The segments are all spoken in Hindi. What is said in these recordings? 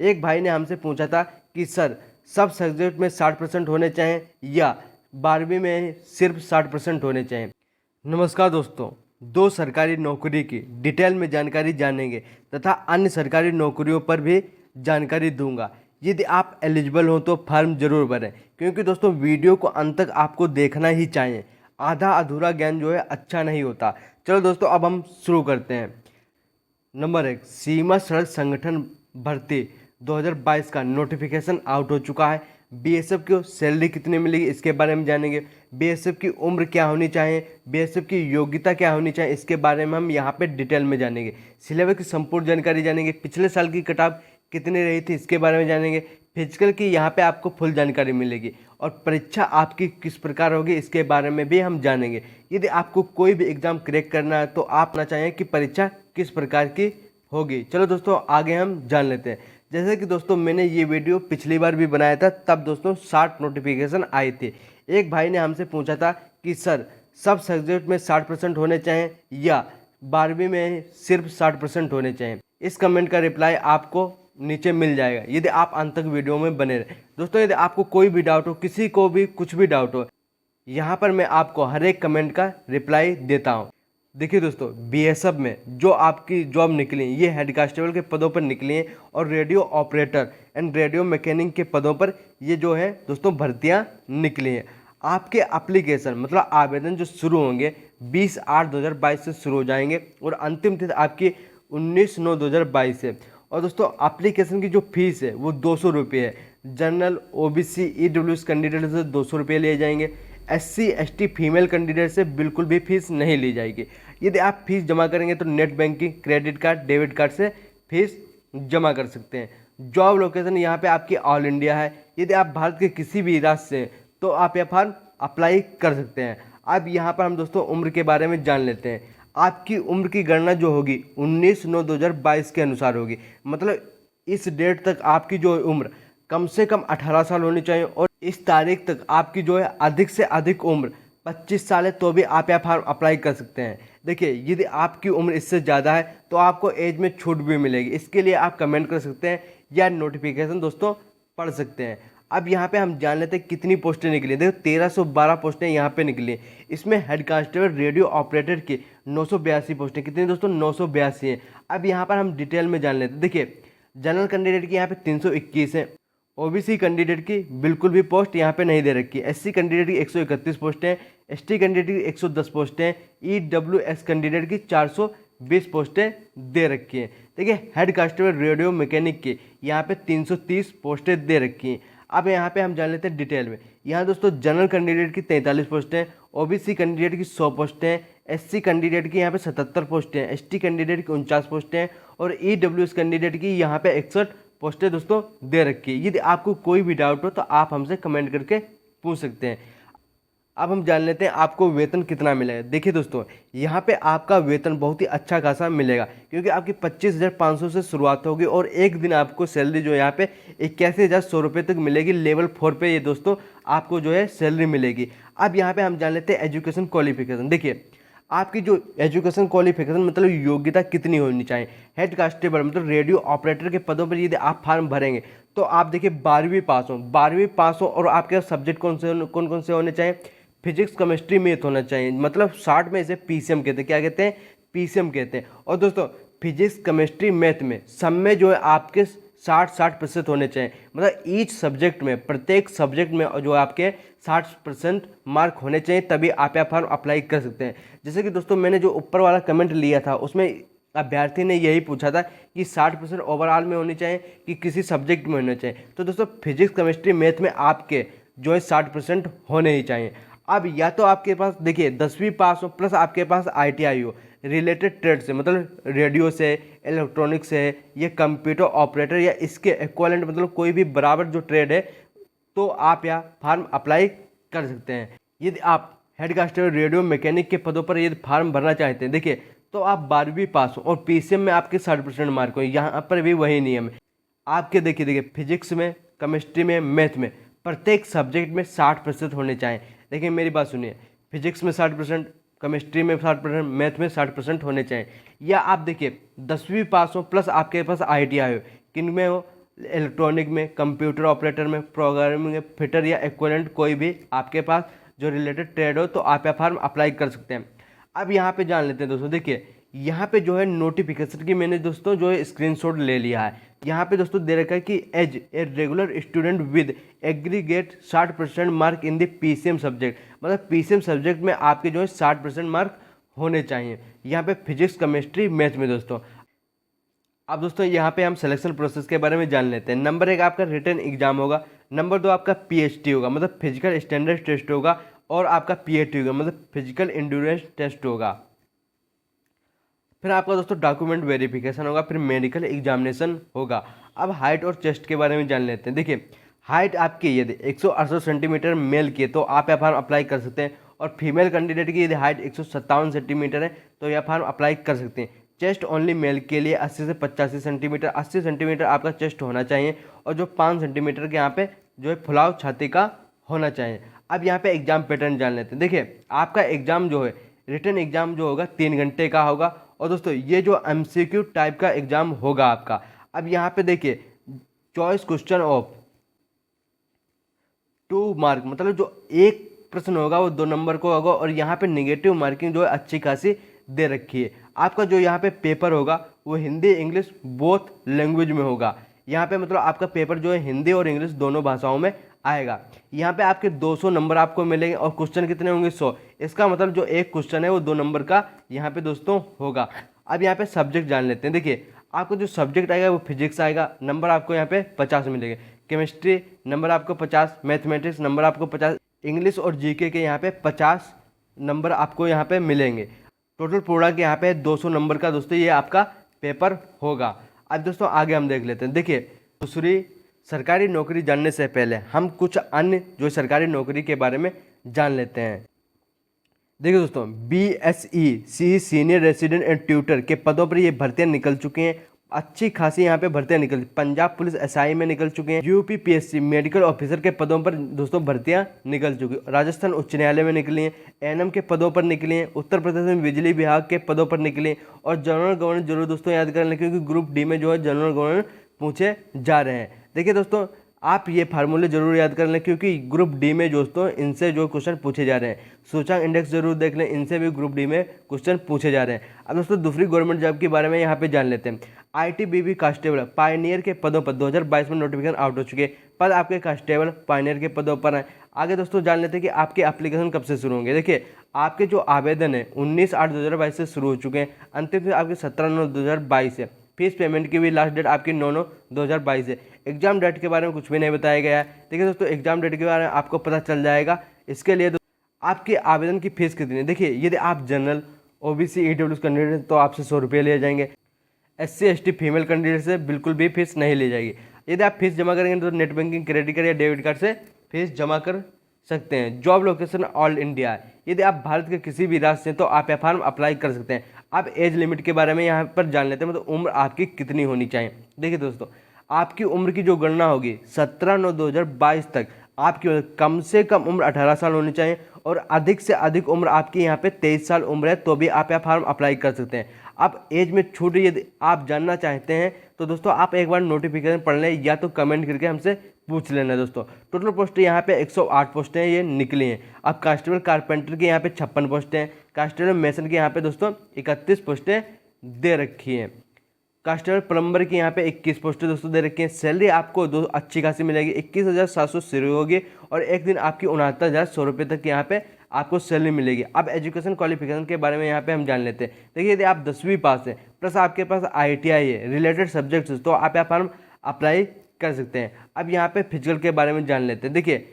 एक भाई ने हमसे पूछा था कि सर सब सब्जेक्ट में 60% होने चाहिए या 12वीं में सिर्फ 60% होने चाहिए। नमस्कार दोस्तों, दो सरकारी नौकरी की डिटेल में जानकारी जानेंगे तथा अन्य सरकारी नौकरियों पर भी जानकारी दूंगा। यदि आप एलिजिबल हो तो फॉर्म जरूर भरें, क्योंकि दोस्तों वीडियो को अंत तक आपको देखना ही चाहिए। आधा अधूरा ज्ञान जो है अच्छा नहीं होता। चलो दोस्तों, अब हम शुरू करते हैं। नंबर 1, सीमा सड़क संगठन भर्ती 2022 का नोटिफिकेशन आउट हो चुका है। बीएसएफ को सैलरी कितनी मिलेगी इसके बारे में जानेंगे। बीएसएफ की उम्र क्या होनी चाहिए, बीएसएफ की योग्यता क्या होनी चाहिए, इसके बारे में हम यहाँ पे डिटेल में जानेंगे। सिलेबस की संपूर्ण जानकारी जानेंगे। पिछले साल की कटाव कितनी रही थी इसके बारे में जानेंगे। फिजिकल की यहाँ पे आपको फुल जानकारी मिलेगी और परीक्षा आपकी किस प्रकार होगी इसके बारे में भी हम जानेंगे। यदि आपको कोई भी एग्जाम क्रैक करना है तो आप ना चाहें कि परीक्षा किस प्रकार की होगी। चलो दोस्तों, आगे हम जान लेते हैं। जैसे कि दोस्तों मैंने ये वीडियो पिछली बार भी बनाया था, तब दोस्तों 60 नोटिफिकेशन आए थे। एक भाई ने हमसे पूछा था कि सर सब सब्जेक्ट में 60% होने चाहिए या 12वीं में सिर्फ 60% होने चाहिए। इस कमेंट का रिप्लाई आपको नीचे मिल जाएगा यदि आप अंत तक वीडियो में बने रहे। दोस्तों, यदि आपको कोई भी डाउट हो, किसी को भी कुछ भी डाउट हो, यहाँ पर मैं आपको हर एक कमेंट का रिप्लाई देता हूँ। देखिए दोस्तों, बीएसएफ में जो आपकी जॉब निकली ये हेड कांस्टेबल के पदों पर निकली हैं और radio operator and radio mechanic के पदों पर ये जो है दोस्तों भर्तियाँ निकली हैं। आपके एप्लीकेशन मतलब आवेदन जो शुरू होंगे 20/8/2022 से शुरू हो जाएंगे और अंतिम तिथि आपकी 19/9/2022 है। और दोस्तों एप्लीकेशन की जो फीस है वो 200 रुपये है। जनरल, ओबीसी, ईडब्ल्यूएस कैंडिडेट से 200 रुपये लिए जाएंगे। एससी एसटी फीमेल कैंडिडेट से बिल्कुल भी फीस नहीं ली जाएगी। यदि आप फीस जमा करेंगे तो net banking, credit card, debit card से फीस जमा कर सकते हैं। जॉब लोकेशन यहाँ पे आपकी ऑल इंडिया है। यदि आप भारत के किसी भी राज्य से हैं तो आप यह फॉर्म अप्लाई कर सकते हैं। अब यहाँ पर हम दोस्तों उम्र के बारे में जान लेते हैं। आपकी उम्र की गणना जो होगी 19/9/2022 के अनुसार होगी। मतलब इस डेट तक आपकी जो उम्र कम से कम 18 साल होनी चाहिए और इस तारीख तक आपकी जो है अधिक से अधिक उम्र 25 साल है, तो भी आप यह फॉर्म अप्लाई कर सकते हैं। देखिए, यदि आपकी उम्र इससे ज़्यादा है तो आपको एज में छूट भी मिलेगी। इसके लिए आप कमेंट कर सकते हैं या नोटिफिकेशन दोस्तों पढ़ सकते हैं। अब यहाँ पे हम जान लेते हैं कितनी पोस्टें निकली। देखो 1312 पोस्टें यहाँ पे निकली। इसमें हेड कांस्टेबल रेडियो ऑपरेटर की 982 पोस्टें। कितनी दोस्तों? 982 हैं। अब यहाँ पर हम डिटेल में जान लेते हैं। देखिए, जनरल कैंडिडेट की यहाँ पे 321 है। ओबीसी कैंडिडेट की बिल्कुल भी पोस्ट यहाँ पे नहीं दे रखी है। एससी कैंडिडेट की 131 पोस्टें हैं। एसटी कैंडिडेट की 110 पोस्टें हैं। ईडब्ल्यूएस कैंडिडेट की 420 पोस्टें दे रखी हैं। देखिए, हेड कांस्टेबल रेडियो मैकेनिक की यहाँ पे 330 पोस्टें दे रखी हैं। अब यहाँ पे हम जान लेते हैं डिटेल में। यहाँ दोस्तों जनरल कैंडिडेट की 43 पोस्टें, ओबीसी कैंडिडेट की 100 पोस्टें, एससी कैंडिडेट की यहाँ पे 77 पोस्टें, एसटी कैंडिडेट की 49 पोस्टें और ईडब्ल्यूएस कैंडिडेट की यहाँ पे 61 पोस्टें दोस्तों दे रखी है। यदि आपको कोई भी डाउट हो तो आप हमसे कमेंट करके पूछ सकते हैं। अब हम जान लेते हैं आपको वेतन कितना मिलेगा। देखिए दोस्तों, यहाँ पे आपका वेतन बहुत ही अच्छा खासा मिलेगा, क्योंकि आपकी 25,500 से शुरुआत होगी और एक दिन आपको सैलरी जो है यहाँ पे 81,100 रुपये तक मिलेगी। लेवल 4 पे ये दोस्तों आपको जो है सैलरी मिलेगी। अब यहाँ पे हम जान लेते हैं एजुकेशन क्वालिफिकेशन। देखिए, आपकी जो एजुकेशन क्वालिफिकेशन मतलब योग्यता कितनी होनी चाहिए। हेड कांस्टेबल मतलब रेडियो ऑपरेटर के पदों पर यदि आप फॉर्म भरेंगे तो आप देखिए 12वीं पास हो और आपके सब्जेक्ट कौन कौन से होने चाहिए। फिजिक्स, केमिस्ट्री, मैथ होना चाहिए। मतलब 60 में इसे पीसीएम कहते हैं। क्या कहते हैं? पीसीएम कहते हैं। और दोस्तों फिजिक्स, केमिस्ट्री, मैथ में सब में जो है आपके 60% होने चाहिए। मतलब ईच सब्जेक्ट में, प्रत्येक सब्जेक्ट में जो आपके 60% मार्क होने चाहिए, तभी आप यह फॉर्म अप्लाई कर सकते हैं। जैसे कि दोस्तों मैंने जो ऊपर वाला कमेंट लिया था उसमें अभ्यर्थी ने यही पूछा था कि 60% ओवरऑल में होनी चाहिए कि किसी सब्जेक्ट में होना चाहिए। तो दोस्तों फिजिक्स, केमिस्ट्री, मैथ में आपके जो है 60% होने ही चाहिए। अब या तो आपके पास देखिए 10वीं पास हो प्लस आपके पास आईटीआई हो रिलेटेड ट्रेड से, मतलब रेडियो से, इलेक्ट्रॉनिक्स से, ये कंप्यूटर ऑपरेटर या इसके इक्विवेलेंट मतलब कोई भी बराबर जो ट्रेड है, तो आप यह फॉर्म अप्लाई कर सकते हैं। यदि आप हेड कांस्टेबल रेडियो मैकेनिक के पदों पर यदि फॉर्म भरना चाहते हैं, देखिए तो आप 12वीं पास हो और पीसीएम में आपके 60% मार्क हो। यहाँ पर भी वही नियम है आपके। देखिए फिजिक्स में, केमिस्ट्री में, मैथ में प्रत्येक सब्जेक्ट में 60% होने चाहिए। देखिए मेरी बात सुनिए, फिजिक्स में 60%, केमिस्ट्री में 60%, मैथ में 60% होने चाहिए। या आप देखिए 10वीं पास हो प्लस आपके पास आईटीआई हो, किन में हो? इलेक्ट्रॉनिक में, कंप्यूटर ऑपरेटर में, प्रोग्रामिंग में, फिटर या इक्विवेलेंट कोई भी आपके पास जो रिलेटेड ट्रेड हो तो आप यह फॉर्म अप्लाई कर सकते हैं। अब यहाँ पे जान लेते हैं दोस्तों, देखिए यहाँ पे जो है नोटिफिकेशन की मैंने दोस्तों जो है स्क्रीनशॉट ले लिया है। यहाँ पे दोस्तों दे रखा है कि as a regular student with aggregate 60% mark in the PCM subject, मतलब पीसीएम सब्जेक्ट में आपके जो है 60% मार्क होने चाहिए। यहाँ पे फिजिक्स, केमिस्ट्री, मैथ में दोस्तों। अब दोस्तों यहाँ पे हम सिलेक्शन प्रोसेस के बारे में जान लेते हैं। नंबर 1 आपका रिटन एग्जाम होगा, नंबर 2 आपका पीएचटी होगा, मतलब फिजिकल स्टैंडर्ड टेस्ट होगा, और आपका पीएटी होगा, मतलब फिजिकल एंड्योरेंस टेस्ट होगा। फिर आपका दोस्तों डॉक्यूमेंट वेरिफिकेशन होगा, फिर मेडिकल एग्जामिनेशन होगा। अब हाइट और चेस्ट के बारे में जान लेते हैं। देखिए हाइट आपकी यदि 168 सेंटीमीटर मेल की है तो आप यह फॉर्म अप्लाई कर सकते हैं, और फीमेल कैंडिडेट की यदि हाइट 157 सेंटीमीटर है तो यह फॉर्म अप्लाई कर सकते हैं। चेस्ट ओनली मेल के लिए 80 से 85 सेंटीमीटर, 80 सेंटीमीटर आपका चेस्ट होना चाहिए, और जो 5 सेंटीमीटर के यहाँ पे जो है फुलाव छाती का होना चाहिए। अब यहाँ पे एग्जाम पैटर्न जान लेते हैं। देखिए आपका एग्जाम जो है रिटन एग्जाम जो होगा 3 घंटे का होगा, और दोस्तों ये जो एमसीक्यू टाइप का एग्जाम होगा आपका। अब यहाँ पे देखिए चॉइस क्वेश्चन ऑफ 2 मार्क, मतलब जो एक प्रश्न होगा वो 2 नंबर को होगा, और यहाँ पे नेगेटिव मार्किंग जो है अच्छी खासी दे रखी है। आपका जो यहाँ पे पेपर होगा वो हिंदी इंग्लिश बोथ लैंग्वेज में होगा। यहाँ पे मतलब आपका पेपर जो है हिंदी और इंग्लिश दोनों भाषाओं में आएगा। यहाँ पे आपके 200 नंबर आपको मिलेंगे, और क्वेश्चन कितने होंगे 100। इसका मतलब जो एक क्वेश्चन है वो 2 नंबर का यहाँ पे दोस्तों होगा। अब यहाँ पे सब्जेक्ट जान लेते हैं। देखिए आपको जो सब्जेक्ट आएगा वो फिजिक्स आएगा, नंबर आपको यहाँ पे 50 मिलेंगे, केमिस्ट्री नंबर आपको 50, मैथमेटिक्स नंबर आपको 50, इंग्लिश और जीके के यहाँ पे 50 नंबर आपको यहाँ पे मिलेंगे। टोटल पूरा के यहाँ पे 200 नंबर का दोस्तों ये आपका पेपर होगा। अब दोस्तों आगे हम देख लेते हैं। देखिए दूसरी सरकारी नौकरी जानने से पहले हम कुछ अन्य जो सरकारी नौकरी के बारे में जान लेते हैं। देखिए दोस्तों BSc senior resident and tutor के पदों पर ये भर्तियां निकल चुकी हैं, अच्छी खासी यहाँ पे भर्तियां निकल। पंजाब पुलिस SI में निकल चुके हैं, UPPSC मेडिकल ऑफिसर के पदों पर दोस्तों भर्तियां निकल चुकी, राजस्थान उच्च न्यायालय में निकली हैं, NM के पदों पर निकली हैं, उत्तर प्रदेश में बिजली विभाग के पदों पर निकली हैं, और जनरल गवर्नर जरूर दोस्तों याद कर लें, क्योंकि ग्रुप डी में जो है जनरल गवर्नर पूछे जा रहे हैं। देखिए दोस्तों आप ये फार्मूले जरूर याद कर लें, क्योंकि ग्रुप डी में दोस्तों इनसे जो क्वेश्चन पूछे जा रहे हैं। सूचकांक इंडेक्स जरूर देख लें, इनसे भी ग्रुप डी में क्वेश्चन पूछे जा रहे हैं। अब दोस्तों दूसरी गवर्नमेंट जॉब के बारे में यहाँ पे जान लेते हैं। ITBP कांस्टेबल पायनियर के पदों पर 2022 में नोटिफिकेशन आउट हो चुके, पद आपके कांस्टेबल पायनियर के पदों पर हैं। आगे दोस्तों जान लेते हैं कि आपके एप्लीकेशन कब से शुरू होंगे। देखिए आपके जो आवेदन है 19/8/2022 से शुरू हो चुके हैं, अंतिम तिथि आपकी 17/9/2022 है। फीस पेमेंट की भी लास्ट डेट आपकी 9/9/2022 है। एग्जाम डेट के बारे में कुछ भी नहीं बताया गया है। देखिए दोस्तों एग्जाम डेट के बारे में आपको पता चल जाएगा। इसके लिए आपके आवेदन की फीस कितनी है। देखिए यदि आप जनरल OBC EWS कैंडिडेट तो आपसे 100 रुपये लिए जाएंगे, SC ST फीमेल कैंडिडेट से बिल्कुल भी फीस नहीं ली जाएगी। यदि आप फीस जमा करेंगे तो नेट बैंकिंग, क्रेडिट कार्ड या डेबिट कार्ड से फीस जमा कर सकते हैं। जॉब लोकेशन ऑल इंडिया है, यदि आप भारत के किसी भी राज्य से तो आप यह फॉर्म अप्लाई कर सकते हैं। आप एज लिमिट के बारे में यहाँ पर जान लेते हैं, मतलब उम्र आपकी कितनी होनी चाहिए। देखिए दोस्तों आपकी उम्र की जो गणना होगी 17/9/2022 तक आपकी कम से कम उम्र 18 साल होनी चाहिए, और अधिक से अधिक उम्र आपकी यहाँ पे 23 साल उम्र है तो भी आप यह फॉर्म अप्लाई कर सकते हैं। आप एज में छूट यदि आप जानना चाहते हैं तो दोस्तों आप एक बार नोटिफिकेशन पढ़ लें, या तो कमेंट करके हमसे पूछ लेना। दोस्तों टोटल पोस्ट यहाँ पे 108 पोस्टें ये निकली हैं। अब कांस्टेबल कारपेंटर की यहाँ पे 56 पोस्टें हैं, कांस्टेबल मेसन की यहाँ पे दोस्तों 31 पोस्टें दे रखी हैं, कांस्टेबल प्लम्बर की यहाँ पे 21 पोस्टें दोस्तों दे रखी हैं। सैलरी आपको अच्छी खासी मिलेगी, 21,700 शुरू होगी, और एक दिन आपकी 69,100 रुपये तक यहाँ पे आपको सैलरी मिलेगी। अब एजुकेशन क्वालिफिकेशन के बारे में यहाँ पे हम जान लेते हैं। देखिए यदि आप 10वीं पास हैं प्लस आपके पास ITI है रिलेटेड सब्जेक्ट्स, तो आप यहाँ फॉर्म अप्लाई कर सकते हैं। अब यहाँ पे फिजिकल के बारे में जान लेते हैं। देखिए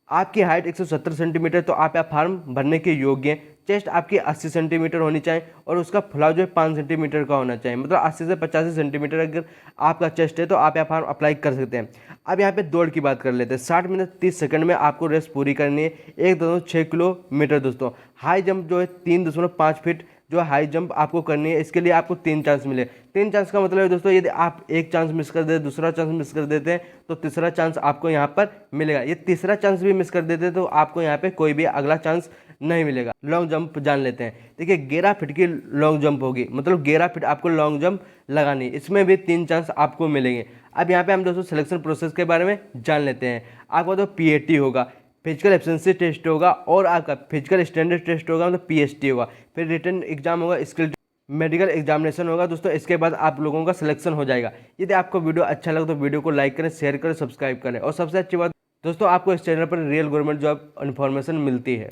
आपकी हाइट 170 सेंटीमीटर तो आप यहाँ फॉर्म भरने के योग्य हैं। चेस्ट आपकी 80 सेंटीमीटर होनी चाहिए, और उसका फुलाव जो है 5 सेंटीमीटर का होना चाहिए, मतलब 80 से 85 सेंटीमीटर अगर आपका चेस्ट है तो आप यहाँ फॉर्म अप्लाई कर सकते हैं। अब यहाँ पे दौड़ की बात कर लेते हैं। 60 मिनट 30 सेकंड में आपको रेस पूरी करनी है, 1.6 किलोमीटर दोस्तों। हाई जंप जो है 3.5 फीट जो हाई जंप आपको करनी है। इसके लिए आपको 3 चांस मिले। 3 चांस का मतलब है दोस्तों यदि आप एक चांस मिस कर देते, दूसरा चांस मिस कर देते हैं तो तीसरा चांस आपको यहाँ पर मिलेगा। ये तीसरा चांस भी मिस कर देते हैं तो आपको यहाँ पे कोई भी अगला चांस नहीं मिलेगा। लॉन्ग जंप जान लेते हैं। देखिए 11 फीट की लॉन्ग जंप होगी, मतलब 11 फीट आपको लॉन्ग जंप लगानी है, इसमें भी 3 चांस आपको मिलेंगे। अब यहाँ पे हम दोस्तों सिलेक्शन प्रोसेस के बारे में जान लेते हैं। आपका तो पीएटी होगा, फिजिकल एफिशिएंसी टेस्ट होगा, और आपका फिजिकल स्टैंडर्ड टेस्ट होगा, मतलब पीएसटी होगा। फिर रिटन एग्जाम होगा, स्किल मेडिकल एग्जामिनेशन होगा दोस्तों। इसके बाद आप लोगों का सिलेक्शन हो जाएगा। यदि आपको वीडियो अच्छा लगे तो वीडियो को लाइक करें, शेयर करें, सब्सक्राइब करें। और सबसे अच्छी बात दोस्तों, आपको इस चैनल पर रियल गवर्नमेंट जॉब इन्फॉर्मेशन मिलती है।